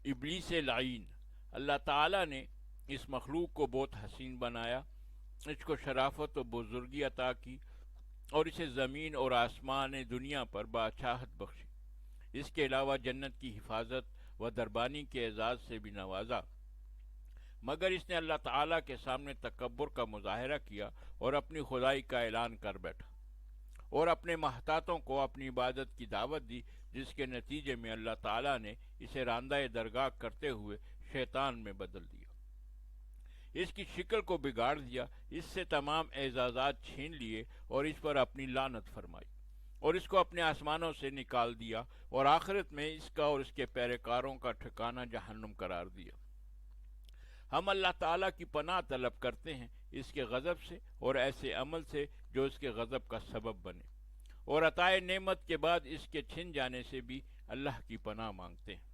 ابلیس لعین، اللہ تعالیٰ نے اس مخلوق کو بہت حسین بنایا، اس کو شرافت و بزرگی عطا کی اور اسے زمین اور آسمان دنیا پر بادشاہت بخشی۔ اس کے علاوہ جنت کی حفاظت و دربانی کے اعزاز سے بھی نوازا، مگر اس نے اللہ تعالیٰ کے سامنے تکبر کا مظاہرہ کیا اور اپنی خدائی کا اعلان کر بیٹھا اور اپنے محتاطوں کو اپنی عبادت کی دعوت دی، جس کے نتیجے میں اللہ تعالیٰ نے اسے راندہ درگاہ کرتے ہوئے شیطان میں بدل دیا، اس کی شکل کو بگاڑ دیا، اس سے تمام اعزازات چھین لیے اور اس پر اپنی لعنت فرمائی اور اس کو اپنے آسمانوں سے نکال دیا اور آخرت میں اس کا اور اس کے پیروکاروں کا ٹھکانہ جہنم قرار دیا۔ ہم اللہ تعالیٰ کی پناہ طلب کرتے ہیں اس کے غضب سے اور ایسے عمل سے جو اس کے غضب کا سبب بنے، اور عطائے نعمت کے بعد اس کے چھن جانے سے بھی اللہ کی پناہ مانگتے ہیں۔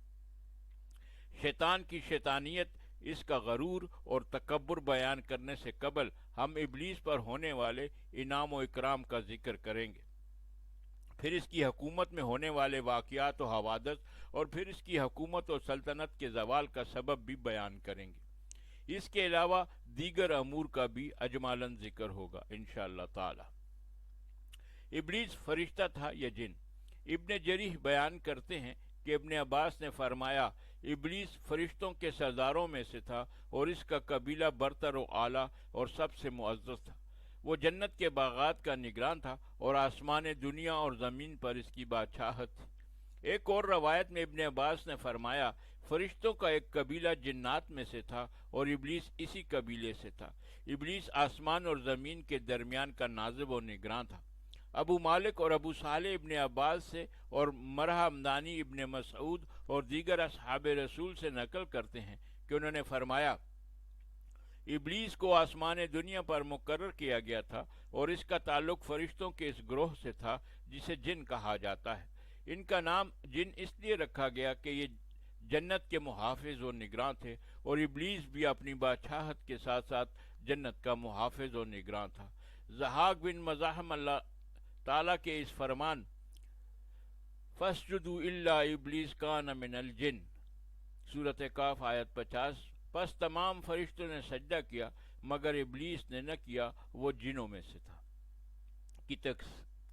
شیطان کی شیطانیت، اس کا غرور اور تکبر بیان کرنے سے قبل ہم ابلیس پر ہونے والے انعام و اکرام کا ذکر کریں گے، پھر اس کی حکومت میں ہونے والے واقعات و حوادث، اور پھر اس کی حکومت و سلطنت کے زوال کا سبب بھی بیان کریں گے۔ اس کے علاوہ دیگر امور کا بھی اجمالاً ذکر ہوگا انشاءاللہ تعالی۔ ابلیس فرشتہ تھا یا جن؟ ابن جریح بیان کرتے ہیں کہ ابن عباس نے فرمایا، ابلیس فرشتوں کے سرداروں میں سے تھا اور اس کا قبیلہ برتر و اعلیٰ اور سب سے معزز تھا۔ وہ جنت کے باغات کا نگران تھا اور آسمان دنیا اور زمین پر اس کی بادشاہت تھی۔ ایک اور روایت میں ابن عباس نے فرمایا، فرشتوں کا ایک قبیلہ جنات میں سے تھا اور ابلیس اسی قبیلے سے تھا۔ ابلیس آسمان اور زمین کے درمیان کا ناظر و نگراں تھا۔ ابو مالک اور ابو صالح ابن عباس سے اور مرہ ہمدانی ابن مسعود اور دیگر اصحاب رسول سے نقل کرتے ہیں کہ انہوں نے فرمایا، ابلیس کو آسمان دنیا پر مقرر کیا گیا تھا اور اس کا تعلق فرشتوں کے اس گروہ سے تھا جسے جن کہا جاتا ہے۔ ان کا نام جن اس لیے رکھا گیا کہ یہ جنت کے محافظ و نگراں تھے، اور ابلیس بھی اپنی بادشاہت کے ساتھ ساتھ جنت کا محافظ و نگراں تھا۔ ضحاک بن مزاحم اللہ تعالیٰ کے اس فرمان فَاسْجُدُوا إِلَّا إِبْلِيسَ كَانَ مِنَ الْجِنِّ، سورۃ کاف آیت 50، پس تمام فرشتوں نے سجدہ کیا مگر ابلیس نے نہ کیا، وہ جنوں میں سے تھا۔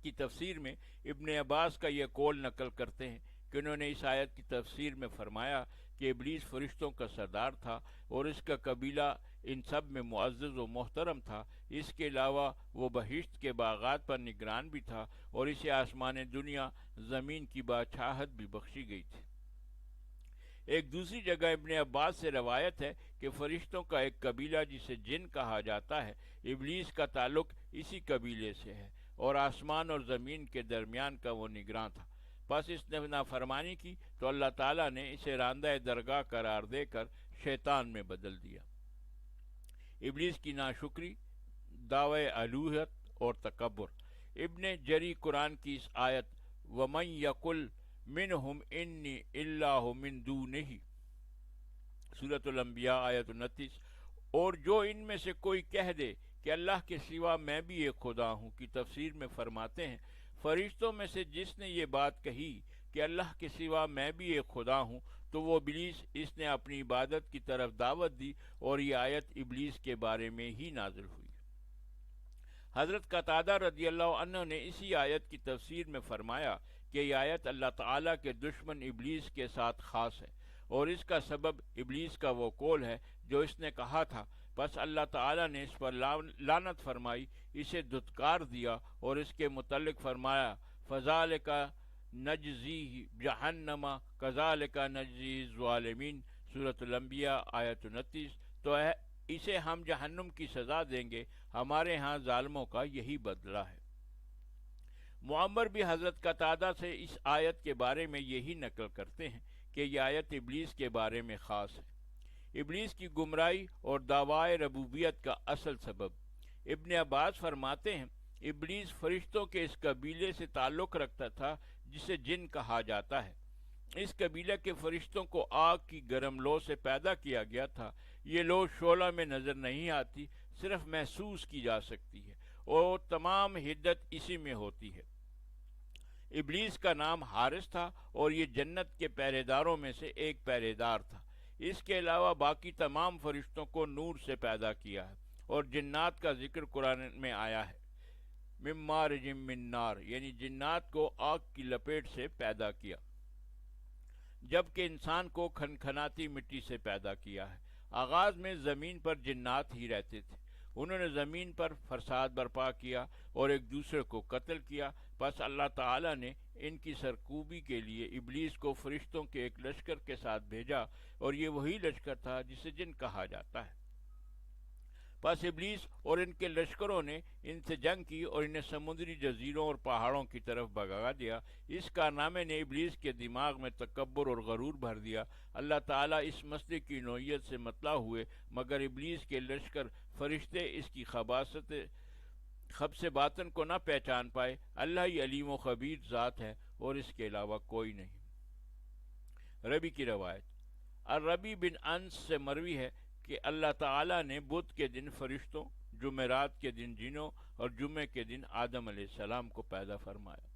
کی تفسیر میں ابن عباس کا یہ قول نقل کرتے ہیں کہ انہوں نے اس آیت کی تفسیر میں فرمایا کہ ابلیس فرشتوں کا سردار تھا اور اس کا قبیلہ ان سب میں معزز و محترم تھا۔ اس کے علاوہ وہ بہشت کے باغات پر نگران بھی تھا اور اسے آسمان دنیا زمین کی بادشاہت بھی بخشی گئی تھی۔ ایک دوسری جگہ ابن عباس سے روایت ہے کہ فرشتوں کا ایک قبیلہ جسے جن کہا جاتا ہے، ابلیس کا تعلق اسی قبیلے سے ہے اور آسمان اور زمین کے درمیان کا وہ نگراں تھا۔ پس اس نے نافرمانی کی تو اللہ تعالیٰ نے اسے راندہ درگاہ قرار دے کر شیطان میں بدل دیا۔ ابلیس کی ناشکری، دعوی الوہیت اور تکبر۔ ابن جری قرآن کی اس آیت وَمَن يَقُلْ مِنْهُمْ إِنِّي إِلَّهُ مِن دُونِهِ، سورۃ الانبیاء آیت 29، اور جو ان میں سے کوئی کہہ دے کہ اللہ کے سوا میں بھی ایک خدا ہوں، کی تفسیر میں فرماتے ہیں، فرشتوں میں سے جس نے یہ بات کہی کہ اللہ کے سوا میں بھی ایک خدا ہوں تو وہ ابلیس، اس نے اپنی عبادت کی طرف دعوت دی اور یہ آیت ابلیس کے بارے میں ہی نازل ہوئی۔ حضرت قتادہ رضی اللہ عنہ نے اسی آیت کی تفسیر میں فرمایا کہ یہ آیت اللہ تعالیٰ کے دشمن ابلیس کے ساتھ خاص ہے، اور اس کا سبب ابلیس کا وہ قول ہے جو اس نے کہا تھا، پس اللہ تعالیٰ نے اس پر لعنت فرمائی، اسے دھتکار دیا اور اس کے متعلق فرمایا فَذَلِكَ نَجْزِيهِ جَهَنَّمَ كَذَلِكَ نَجْزِي الظَّالِمِينَ، سورۃ الانبیاء آیت 29۔ تو اسے ہم جہنم کی سزا دیں گے، ہمارے ہاں ظالموں کا یہی بدلہ ہے۔ معمر بھی حضرت قتادہ سے اس آیت کے بارے میں یہی نقل کرتے ہیں کہ یہ آیت ابلیس کے بارے میں خاص ہے۔ ابلیس کی گمراہی اور دعوی ربوبیت کا اصل سبب۔ ابن عباس فرماتے ہیں، ابلیس فرشتوں کے اس قبیلے سے تعلق رکھتا تھا جسے جن کہا جاتا ہے۔ اس قبیلے کے فرشتوں کو آگ کی گرم لو سے پیدا کیا گیا تھا۔ یہ لو شعلہ میں نظر نہیں آتی، صرف محسوس کی جا سکتی ہے، اور تمام حدت اسی میں ہوتی ہے۔ ابلیس کا نام حارث تھا اور یہ جنت کے پہرے داروں میں سے ایک پہرے دار تھا۔ اس کے علاوہ باقی تمام فرشتوں کو نور سے پیدا کیا ہے، اور جنات کا ذکر قرآن میں آیا ہے، من مارج من نار، یعنی جنات کو آگ کی لپیٹ سے پیدا کیا، جبکہ انسان کو کھنکھناتی مٹی سے پیدا کیا ہے۔ آغاز میں زمین پر جنات ہی رہتے تھے، انہوں نے زمین پر فساد برپا کیا اور ایک دوسرے کو قتل کیا، پس اللہ تعالیٰ نے ان کی سرکوبی کے لیے ابلیس کو فرشتوں کے ایک لشکر کے ساتھ بھیجا، اور یہ وہی لشکر تھا جسے جن کہا جاتا ہے۔ پس ابلیس اور ان کے لشکروں نے ان سے جنگ کی اور انہیں سمندری جزیروں اور پہاڑوں کی طرف بھگا دیا۔ اس کارنامے نے ابلیس کے دماغ میں تکبر اور غرور بھر دیا۔ اللہ تعالیٰ اس مسئلے کی نوعیت سے مطلع ہوئے، مگر ابلیس کے لشکر فرشتے اس کی خبث باطن کو نہ پہچان پائے۔ اللہ ہی علیم و خبیر ذات ہے اور اس کے علاوہ کوئی نہیں۔ ربی کی روایت، الربی بن انس سے مروی ہے کہ اللہ تعالیٰ نے بدھ کے دن فرشتوں، جمعرات کے دن جنوں اور جمعے کے دن آدم علیہ السلام کو پیدا فرمایا۔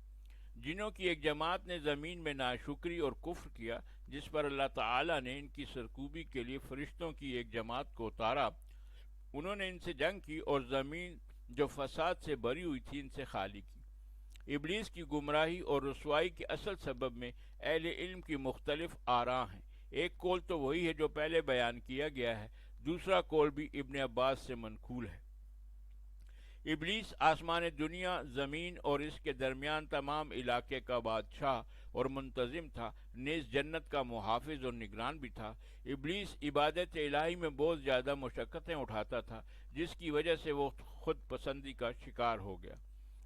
جنوں کی ایک جماعت نے زمین میں ناشکری اور کفر کیا، جس پر اللہ تعالیٰ نے ان کی سرکوبی کے لیے فرشتوں کی ایک جماعت کو اتارا۔ انہوں نے ان سے جنگ کی اور زمین جو فساد سے بری ہوئی تھی ان سے خالی کی۔ ابلیس کی گمراہی اور رسوائی کے اصل سبب میں اہل علم کی مختلف آراء ہیں۔ ایک قول تو وہی ہے جو پہلے بیان کیا گیا ہے، دوسرا قول بھی ابن عباس سے منقول ہے۔ ابلیس آسمان دنیا، زمین اور اس کے درمیان تمام علاقے کا بادشاہ اور منتظم تھا، نیز جنت کا محافظ اور نگران بھی تھا۔ ابلیس عبادت الہی میں بہت زیادہ مشقتیں اٹھاتا تھا، جس کی وجہ سے وہ خود پسندی کا شکار ہو گیا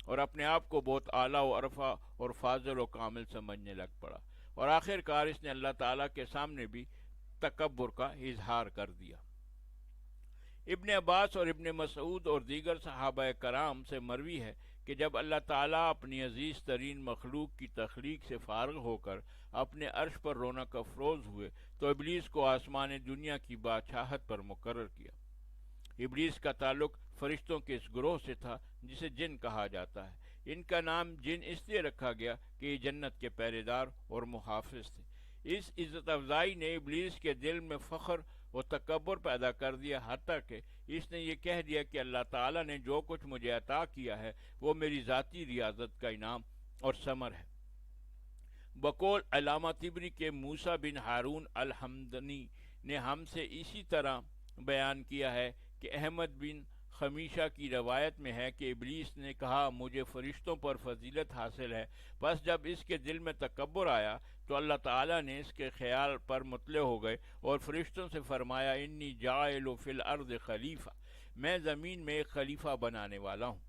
اور اپنے آپ کو بہت اعلیٰ و عرفہ اور فاضل و کامل سمجھنے لگ پڑا، اور آخر کار اس نے اللہ تعالیٰ کے سامنے بھی تکبر کا اظہار کر دیا۔ ابن عباس اور ابن مسعود اور دیگر صحابہ کرام سے مروی ہے کہ جب اللہ تعالیٰ اپنی عزیز ترین مخلوق کی تخلیق سے فارغ ہو کر اپنے عرش پر رونق افروز ہوئے تو ابلیس کو آسمان دنیا کی بادشاہت پر مقرر کیا۔ ابلیس کا تعلق فرشتوں کے اس گروہ سے تھا جسے جن کہا جاتا ہے۔ ان کا نام جن اس لیے رکھا گیا کہ یہ جنت کے پہرے دار اور محافظ تھے۔ اس عزت افزائی نے ابلیس کے دل میں فخر و تکبر پیدا کر دیا، حتیٰ کہ اس نے یہ کہہ دیا کہ اللہ تعالیٰ نے جو کچھ مجھے عطا کیا ہے وہ میری ذاتی ریاضت کا انعام اور ثمر ہے۔ بقول علامہ طبری کے موسیٰ بن ہارون الحمدنی نے ہم سے اسی طرح بیان کیا ہے کہ احمد بن خمیشہ کی روایت میں ہے کہ ابلیس نے کہا مجھے فرشتوں پر فضیلت حاصل ہے، پس جب اس کے دل میں تکبر آیا تو اللہ تعالیٰ نے اس کے خیال پر مطلع ہو گئے اور فرشتوں سے فرمایا انی جاعل فی الارض خلیفہ، میں زمین میں ایک خلیفہ بنانے والا ہوں۔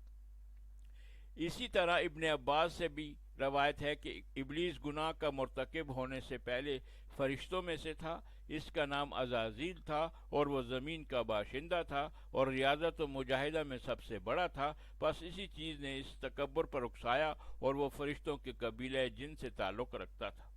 اسی طرح ابن عباس سے بھی روایت ہے کہ ابلیس گناہ کا مرتکب ہونے سے پہلے فرشتوں میں سے تھا، اس کا نام عزازیل تھا اور وہ زمین کا باشندہ تھا اور ریاضت و مجاہدہ میں سب سے بڑا تھا، پس اسی چیز نے اس تکبر پر اکسایا اور وہ فرشتوں کے قبیلہ جن سے تعلق رکھتا تھا۔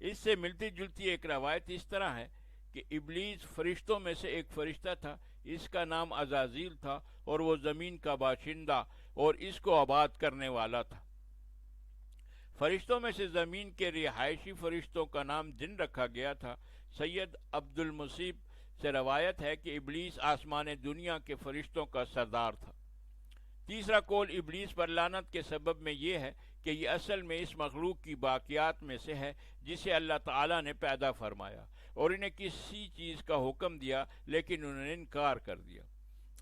اس سے ملتی جلتی ایک روایت اس طرح ہے کہ ابلیس فرشتوں میں سے ایک فرشتہ تھا، اس کا نام عزازیل تھا اور وہ زمین کا باشندہ اور اس کو آباد کرنے والا تھا۔ فرشتوں میں سے زمین کے رہائشی فرشتوں کا نام جن رکھا گیا تھا۔ سید عبد المصیب سے روایت ہے کہ ابلیس آسمان دنیا کے فرشتوں کا سردار تھا۔ تیسرا قول ابلیس پر لعنت کے سبب میں یہ ہے کہ یہ اصل میں اس مخلوق کی باقیات میں سے ہے جسے اللہ تعالیٰ نے پیدا فرمایا اور انہیں کسی چیز کا حکم دیا لیکن انہوں نے انکار کر دیا۔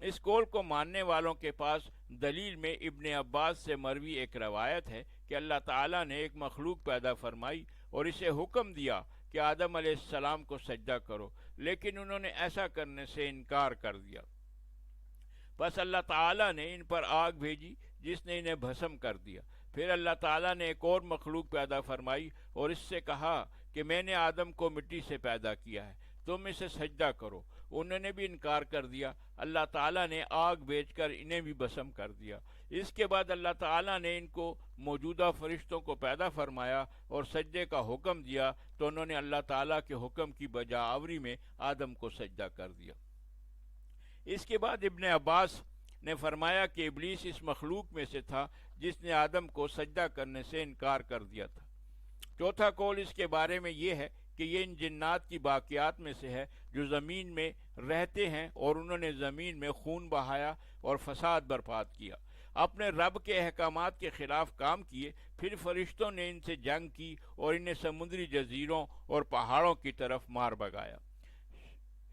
اس قول کو ماننے والوں کے پاس دلیل میں ابن عباس سے مروی ایک روایت ہے کہ اللہ تعالیٰ نے ایک مخلوق پیدا فرمائی اور اسے حکم دیا کہ آدم علیہ السلام کو سجدہ کرو، لیکن انہوں نے ایسا کرنے سے انکار کر دیا۔ بس اللہ تعالیٰ نے ان پر آگ بھیجی جس نے انہیں بھسم کر دیا۔ پھر اللہ تعالیٰ نے ایک اور مخلوق پیدا فرمائی اور اس سے کہا کہ میں نے آدم کو مٹی سے پیدا کیا ہے، تم اسے سجدہ کرو۔ انہوں نے بھی انکار کر دیا۔ اللہ تعالیٰ نے آگ بھیج کر انہیں بھی بھسم کر دیا۔ اس کے بعد اللہ تعالیٰ نے ان کو موجودہ فرشتوں کو پیدا فرمایا اور سجدے کا حکم دیا تو انہوں نے اللہ تعالیٰ کے حکم کی بجا آوری میں آدم کو سجدہ کر دیا۔ اس کے بعد ابن عباس نے فرمایا کہ ابلیس اس مخلوق میں سے تھا جس نے آدم کو سجدہ کرنے سے انکار کر دیا تھا۔ چوتھا قول اس کے بارے میں یہ ہے کہ یہ ان جنات کی باقیات میں سے ہے جو زمین میں رہتے ہیں، اور انہوں نے زمین میں خون بہایا اور فساد برپا کیا، اپنے رب کے احکامات کے خلاف کام کیے۔ پھر فرشتوں نے ان سے جنگ کی اور انہیں سمندری جزیروں اور پہاڑوں کی طرف مار بھگایا۔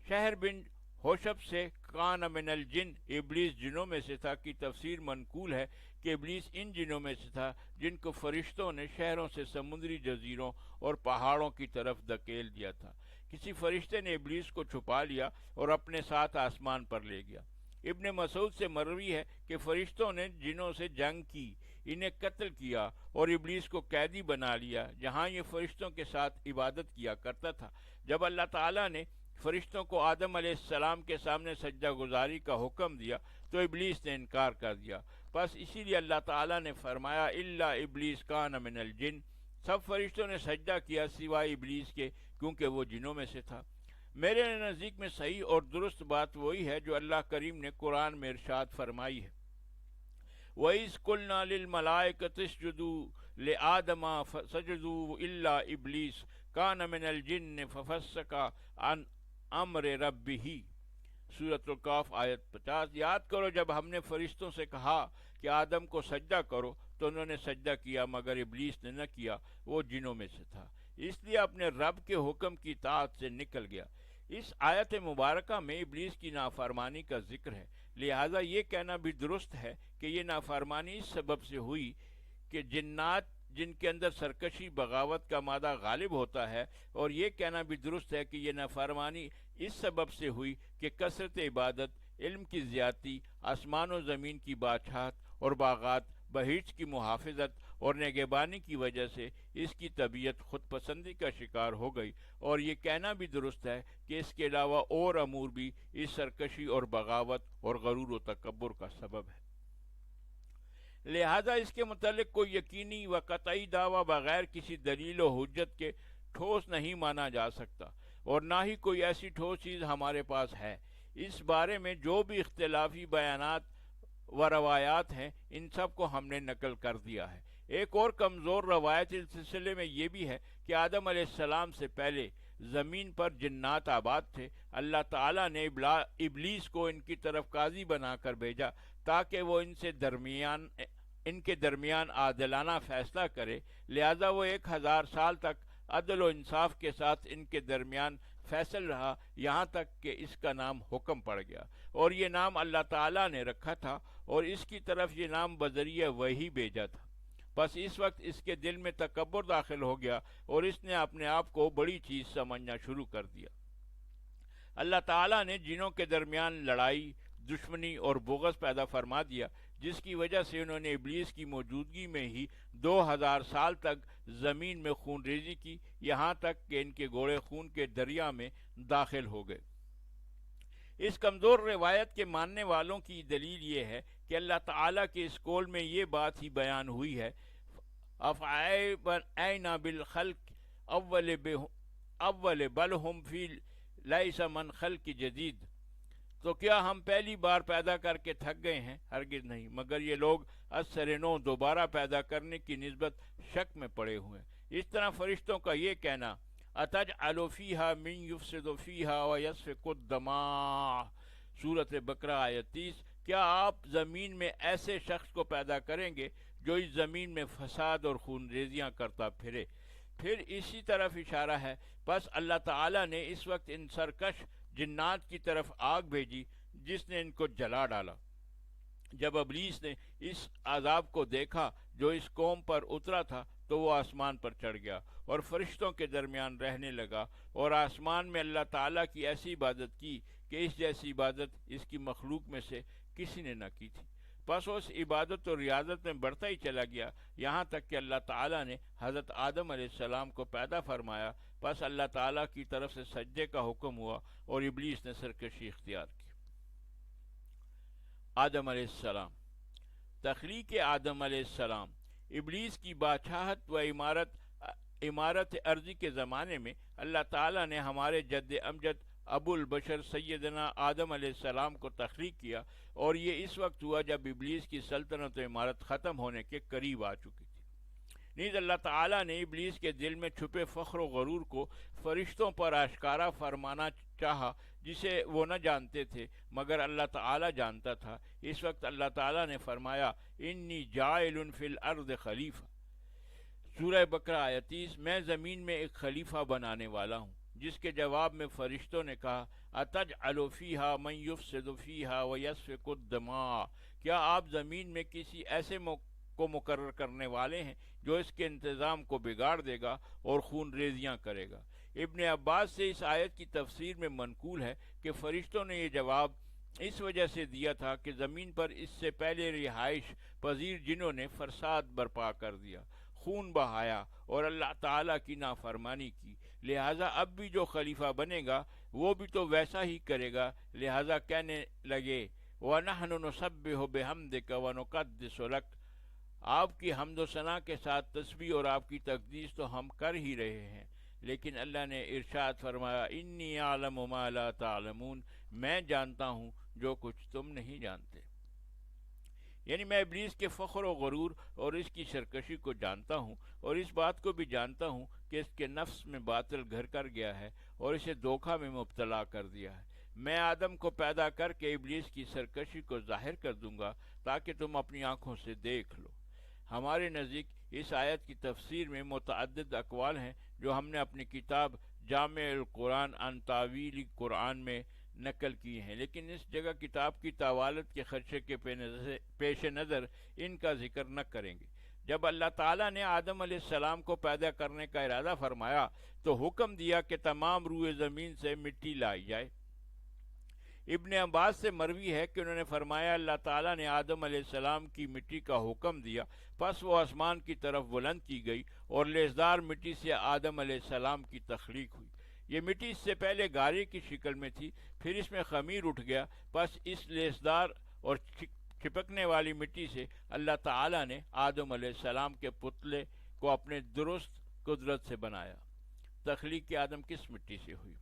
شہر بن ہوشب سے کان من الجن، ابلیس جنوں میں سے تھا کی تفسیر منقول ہے کہ ابلیس ان جنوں میں سے تھا جن کو فرشتوں نے شہروں سے سمندری جزیروں اور پہاڑوں کی طرف دھکیل دیا تھا۔ کسی فرشتے نے ابلیس کو چھپا لیا اور اپنے ساتھ آسمان پر لے گیا۔ ابن مسعود سے مروی ہے کہ فرشتوں نے جنوں سے جنگ کی، انہیں قتل کیا اور ابلیس کو قیدی بنا لیا جہاں یہ فرشتوں کے ساتھ عبادت کیا کرتا تھا۔ جب اللہ تعالیٰ نے فرشتوں کو آدم علیہ السلام کے سامنے سجدہ گزاری کا حکم دیا تو ابلیس نے انکار کر دیا، بس اسی لیے اللہ تعالیٰ نے فرمایا الا ابلیس کان من الجن، سب فرشتوں نے سجدہ کیا سوائے ابلیس کے کیونکہ وہ جنوں میں سے تھا۔ میرے نزدیک میں صحیح اور درست بات وہی ہے جو اللہ کریم نے قرآن میں ارشاد فرمائی ہے، وَإِذْ قُلْنَا لِلْمَلَائِكَةِ اسْجُدُوا لِآدَمَ فَسَجَدُوا إِلَّا إِبْلِيسَ كَانَ مِنَ الْجِنِّ فَفَسَقَ عَنْ أَمْرِ رَبِّهِ، سورۃ القاف آیت 50۔ یاد کرو جب ہم نے فرشتوں سے کہا کہ آدم کو سجدہ کرو تو انہوں نے سجدہ کیا مگر ابلیس نے نہ کیا، وہ جنوں میں سے تھا، اس لیے اپنے رب کے حکم کی اطاعت سے نکل گیا۔ اس آیت مبارکہ میں ابلیس کی نافرمانی کا ذکر ہے، لہٰذا یہ کہنا بھی درست ہے کہ یہ نافرمانی اس سبب سے ہوئی کہ جنات جن کے اندر سرکشی بغاوت کا مادہ غالب ہوتا ہے، اور یہ کہنا بھی درست ہے کہ یہ نافرمانی اس سبب سے ہوئی کہ کثرت عبادت، علم کی زیادتی، آسمان و زمین کی بادشاہت اور باغات بہیج کی محافظت اور نگہبانی کی وجہ سے اس کی طبیعت خود پسندی کا شکار ہو گئی، اور یہ کہنا بھی درست ہے کہ اس کے علاوہ اور امور بھی اس سرکشی اور بغاوت اور غرور و تکبر کا سبب ہے۔ لہذا اس کے متعلق کوئی یقینی و قطعی دعویٰ بغیر کسی دلیل و حجت کے ٹھوس نہیں مانا جا سکتا، اور نہ ہی کوئی ایسی ٹھوس چیز ہمارے پاس ہے۔ اس بارے میں جو بھی اختلافی بیانات و روایات ہیں ان سب کو ہم نے نقل کر دیا ہے۔ ایک اور کمزور روایت اس سلسلے میں یہ بھی ہے کہ آدم علیہ السلام سے پہلے زمین پر جنات آباد تھے، اللہ تعالیٰ نے ابلیس کو ان کی طرف قاضی بنا کر بھیجا تاکہ وہ ان کے درمیان عادلانہ فیصلہ کرے، لہذا وہ 1000 سال تک عدل و انصاف کے ساتھ ان کے درمیان فیصل رہا، یہاں تک کہ اس کا نام حکم پڑ گیا، اور یہ نام اللہ تعالیٰ نے رکھا تھا اور اس کی طرف یہ نام بذریعہ وحی بھیجا تھا۔ بس اس وقت اس کے دل میں تکبر داخل ہو گیا اور اس نے اپنے آپ کو بڑی چیز سمجھنا شروع کر دیا۔ اللہ تعالیٰ نے جنوں کے درمیان لڑائی، دشمنی اور بغض پیدا فرما دیا، جس کی وجہ سے انہوں نے ابلیس کی موجودگی میں ہی 2000 سال تک زمین میں خون ریزی کی، یہاں تک کہ ان کے گھوڑے خون کے دریا میں داخل ہو گئے۔ اس کمزور روایت کے ماننے والوں کی دلیل یہ ہے کہ اللہ تعالیٰ کے اس قول میں یہ بات ہی بیان ہوئی ہے، أَفَعَيْنَا بِالْخَلْقِ اول بل ہم فی لیس من خلق جدید، تو کیا ہم پہلی بار پیدا کر کے تھک گئے ہیں؟ ہرگز نہیں، مگر یہ لوگ از سر نو دوبارہ پیدا کرنے کی نسبت شک میں پڑے ہوئے ہیں۔ اس طرح فرشتوں کا یہ کہنا اَتَجْعَلُ فِيهَا مِن يُفْسِدُ فِيهَا وَيَسْفِكُ الدَّمَاءَ، سورۃ بقرہ آیت 30، کیا آپ زمین میں ایسے شخص کو پیدا کریں گے جو اس زمین میں فساد اور خون ریزیاں کرتا پھرے؟ پھر اسی طرف اشارہ ہے، بس اللہ تعالیٰ نے اس وقت ان سرکش جنات کی طرف آگ بھیجی جس نے ان کو جلا ڈالا۔ جب ابلیس نے اس عذاب کو دیکھا جو اس قوم پر اترا تھا تو وہ آسمان پر چڑھ گیا اور فرشتوں کے درمیان رہنے لگا، اور آسمان میں اللہ تعالیٰ کی ایسی عبادت کی کہ اس جیسی عبادت اس کی مخلوق میں سے کسی نے نہ کی تھی۔ بس اس عبادت اور ریاضت میں بڑھتا ہی چلا گیا، یہاں تک کہ اللہ تعالیٰ نے حضرت آدم علیہ السلام کو پیدا فرمایا، بس اللہ تعالیٰ کی طرف سے سجدے کا حکم ہوا اور ابلیس نے سرکشی اختیار کی۔ آدم علیہ السلام، تخلیق آدم علیہ السلام۔ ابلیس کی بادشاہت و عمارت ارضی کے زمانے میں اللہ تعالیٰ نے ہمارے جد امجد ابو البشر سیدنا آدم علیہ السلام کو تخلیق کیا، اور یہ اس وقت ہوا جب ابلیس کی سلطنت و عمارت ختم ہونے کے قریب آ چکی تھی۔ نیز اللہ تعالیٰ نے ابلیس کے دل میں چھپے فخر و غرور کو فرشتوں پر آشکارا فرمانا چاہا، جسے وہ نہ جانتے تھے مگر اللہ تعالیٰ جانتا تھا۔ اس وقت اللہ تعالیٰ نے فرمایا انی جاعل فی الارض خلیفہ، سورہ بقرہ آیت 30، میں زمین میں ایک خلیفہ بنانے والا ہوں، جس کے جواب میں فرشتوں نے کہا اتجعل فیہا من یفسد فیہا ویسفک الدماء، کیا آپ زمین میں کسی ایسے کو مقرر کرنے والے ہیں جو اس کے انتظام کو بگاڑ دے گا اور خون ریزیاں کرے گا۔ ابن عباس سے اس آیت کی تفسیر میں منقول ہے کہ فرشتوں نے یہ جواب اس وجہ سے دیا تھا کہ زمین پر اس سے پہلے رہائش پذیر جنوں نے فساد برپا کر دیا، خون بہایا اور اللہ تعالیٰ کی نافرمانی کی، لہٰذا اب بھی جو خلیفہ بنے گا وہ بھی تو ویسا ہی کرے گا، لہٰذا کہنے لگے وَنَحْنُ نُسَبِّحُ بِحَمْدِكَ وَنُقَدِّسُ لَكَ، آپ کی حمد و ثنا کے ساتھ تسبیح اور آپ کی تقدیس تو ہم کر ہی رہے ہیں، لیکن اللہ نے ارشاد فرمایا انی اعلم ما لا تعلمون، میں جانتا ہوں جو کچھ تم نہیں جانتے۔ یعنی میں ابلیس کے فخر و غرور اور اس کی سرکشی کو جانتا ہوں، اور اس بات کو بھی جانتا ہوں کہ اس کے نفس میں باطل گھر کر گیا ہے اور اسے دھوکہ میں مبتلا کر دیا ہے۔ میں آدم کو پیدا کر کے ابلیس کی سرکشی کو ظاہر کر دوں گا تاکہ تم اپنی آنکھوں سے دیکھ لو۔ ہمارے نزدیک اس آیت کی تفسیر میں متعدد اقوال ہیں جو ہم نے اپنی کتاب جامع القرآن عن تاویل قرآن میں نقل کی ہیں، لیکن اس جگہ کتاب کی طوالت کے خدشے کے پیش نظر ان کا ذکر نہ کریں گے۔ جب اللہ تعالیٰ نے آدم علیہ السلام کو پیدا کرنے کا ارادہ فرمایا تو حکم دیا کہ تمام روئے زمین سے مٹی لائی جائے۔ ابن عباس سے مروی ہے کہ انہوں نے فرمایا اللہ تعالیٰ نے آدم علیہ السلام کی مٹی کا حکم دیا، پس وہ آسمان کی طرف بلند کی گئی اور لیسدار مٹی سے آدم علیہ السلام کی تخلیق ہوئی۔ یہ مٹی اس سے پہلے گارے کی شکل میں تھی، پھر اس میں خمیر اٹھ گیا، پس اس لیسدار اور چپکنے والی مٹی سے اللہ تعالیٰ نے آدم علیہ السلام کے پتلے کو اپنے درست قدرت سے بنایا۔ تخلیق آدم کس مٹی سے ہوئی؟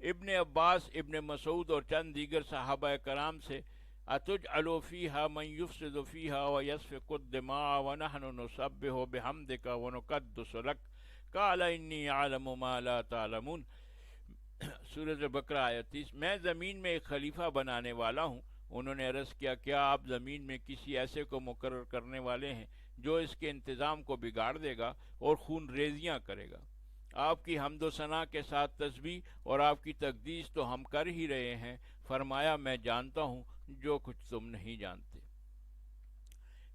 ابن عباس، ابن مسعود اور چند دیگر صحابہ کرام سے اتجعل فیہا من یفسد فیہا ویسفک الدماء ونحن نسبح بحمدک ونقدس لک قال انی اعلم ما لا تعلمون، سورۃ بقرہ آیت 30۔ میں زمین میں ایک خلیفہ بنانے والا ہوں۔ انہوں نے عرض کیا کیا آپ زمین میں کسی ایسے کو مقرر کرنے والے ہیں جو اس کے انتظام کو بگاڑ دے گا اور خون ریزیاں کرے گا؟ آپ کی حمد و ثنا کے ساتھ تسبیح اور آپ کی تقدیس تو ہم کر ہی رہے ہیں۔ فرمایا میں جانتا ہوں جو کچھ تم نہیں جانتے۔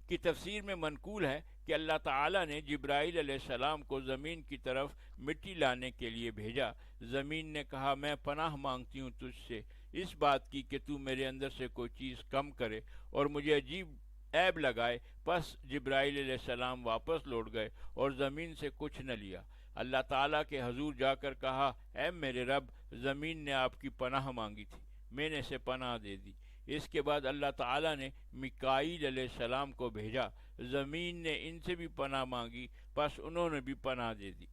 کی تفسیر میں منقول ہے کہ اللہ تعالیٰ نے جبرائیل علیہ السلام کو زمین کی طرف مٹی لانے کے لیے بھیجا۔ زمین نے کہا میں پناہ مانگتی ہوں تجھ سے اس بات کی کہ تو میرے اندر سے کوئی چیز کم کرے اور مجھے عجیب عیب لگائے۔ پس جبرائیل علیہ السلام واپس لوٹ گئے اور زمین سے کچھ نہ لیا۔ اللہ تعالیٰ کے حضور جا کر کہا اے میرے رب، زمین نے آپ کی پناہ مانگی تھی، میں نے اسے پناہ دے دی۔ اس کے بعد اللہ تعالیٰ نے میکائیل علیہ السلام کو بھیجا، زمین نے ان سے بھی پناہ مانگی، پس انہوں نے بھی پناہ دے دی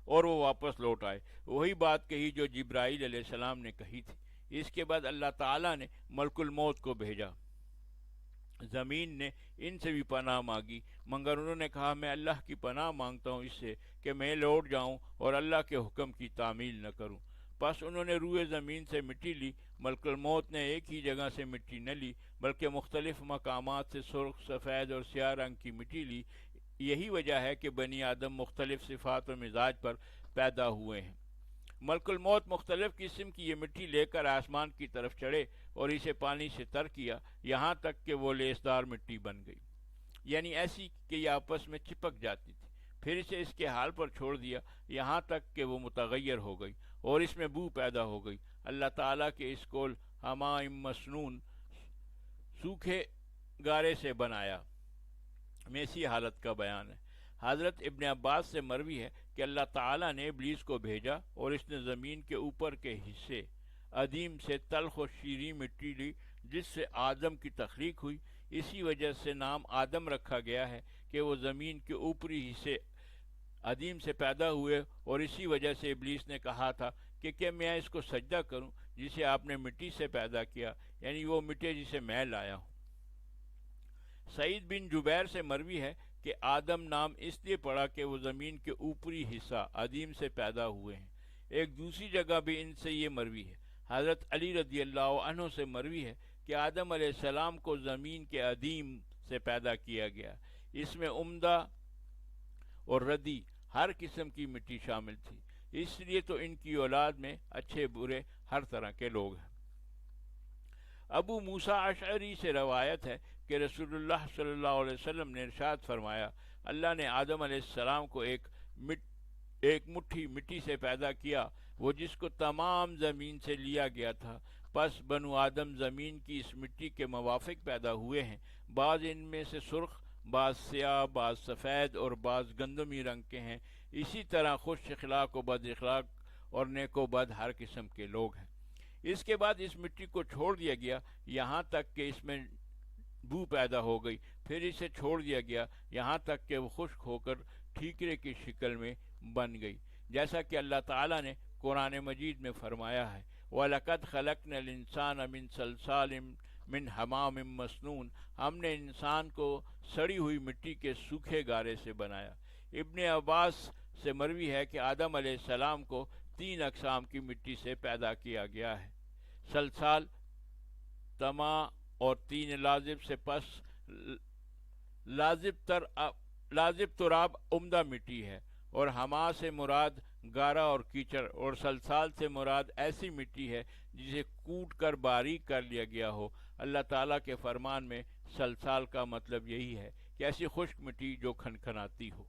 اور وہ واپس لوٹ آئے۔ وہی بات کہی جو جبرائیل علیہ السلام نے کہی تھی۔ اس کے بعد اللہ تعالیٰ نے ملک الموت کو بھیجا، زمین نے ان سے بھی پناہ مانگی، مگر انہوں نے کہا میں اللہ کی پناہ مانگتا ہوں اس سے کہ میں لوٹ جاؤں اور اللہ کے حکم کی تعمیل نہ کروں۔ پس انہوں نے روئے زمین سے مٹی لی۔ ملک الموت نے ایک ہی جگہ سے مٹی نہ لی بلکہ مختلف مقامات سے سرخ، سفید اور سیاہ رنگ کی مٹی لی۔ یہی وجہ ہے کہ بنی آدم مختلف صفات و مزاج پر پیدا ہوئے ہیں۔ ملک الموت مختلف قسم کی یہ مٹی لے کر آسمان کی طرف چڑھے اور اسے پانی سے تر کیا، یہاں تک کہ وہ لیسدار مٹی بن گئی، یعنی ایسی کہ یہ آپس میں چپک جاتی تھی۔ پھر اسے اس کے حال پر چھوڑ دیا یہاں تک کہ وہ متغیر ہو گئی اور اس میں بو پیدا ہو گئی۔ اللہ تعالیٰ کے اس کول حمائم مسنون، سوکھے گارے سے بنایا، میں اسی حالت کا بیان ہے۔ حضرت ابن عباس سے مروی ہے کہ اللہ تعالیٰ نے ابلیس کو بھیجا اور اس نے زمین کے اوپر کے حصے عدیم سے تلخ و شیریں مٹی لی جس سے آدم کی تخلیق ہوئی۔ اسی وجہ سے نام آدم رکھا گیا ہے کہ وہ زمین کے اوپری حصے عدیم سے پیدا ہوئے، اور اسی وجہ سے ابلیس نے کہا تھا کہ کیا میں اس کو سجدہ کروں جسے آپ نے مٹی سے پیدا کیا، یعنی وہ مٹی جسے میں لایا ہوں۔ سعید بن جبیر سے مروی ہے کہ آدم نام اس لیے پڑا کہ وہ زمین کے اوپری حصہ عدیم سے پیدا ہوئے ہیں۔ ایک دوسری جگہ بھی ان سے یہ مروی ہے۔ حضرت علی رضی اللہ عنہ سے مروی ہے کہ آدم علیہ السلام کو زمین کے عدیم سے پیدا کیا گیا، اس میں عمدہ اور ردی ہر قسم کی مٹی شامل تھی، اس لیے تو ان کی اولاد میں اچھے برے ہر طرح کے لوگ ہیں۔ ابو موسیٰ اشعری سے روایت ہے کہ رسول اللہ صلی اللہ علیہ وسلم نے ارشاد فرمایا، اللہ نے آدم علیہ السلام کو ایک مٹھی مٹی سے پیدا کیا، وہ جس کو تمام زمین سے لیا گیا تھا۔ پس بنو آدم زمین کی اس مٹی کے موافق پیدا ہوئے ہیں، بعض ان میں سے سرخ، بعض سیاہ، بعض سفید اور بعض گندمی رنگ کے ہیں۔ اسی طرح خوش اخلاق و بد اخلاق اور نیک و بد ہر قسم کے لوگ ہیں۔ اس کے بعد اس مٹی کو چھوڑ دیا گیا یہاں تک کہ اس میں بو پیدا ہو گئی، پھر اسے چھوڑ دیا گیا یہاں تک کہ وہ خشک ہو کر ٹھیکرے کی شکل میں بن گئی، جیسا کہ اللہ تعالیٰ نے قرآن مجید میں فرمایا ہے، وَلَقَدْ خَلَقْنَا الْإِنسَانَ مِنْ صَلْصَالٍ مِنْ حَمَامٍ مَسْنُونٍ، ہم نے انسان کو سڑی ہوئی مٹی کے سوکھے گارے سے بنایا۔ ابن عباس سے مروی ہے کہ آدم علیہ السلام کو 3 اقسام کی مٹی سے پیدا کیا گیا ہے، سلسال، تما اور تین لازب سے، پس لازب تراب عمدہ مٹی ہے، اور ہما سے مراد گارا اور کیچڑ، اور سلسال سے مراد ایسی مٹی ہے جسے کوٹ کر باریک کر لیا گیا ہو۔ اللہ تعالیٰ کے فرمان میں سلسال کا مطلب یہی ہے کہ ایسی خشک مٹی جو کھنکھناتی ہو۔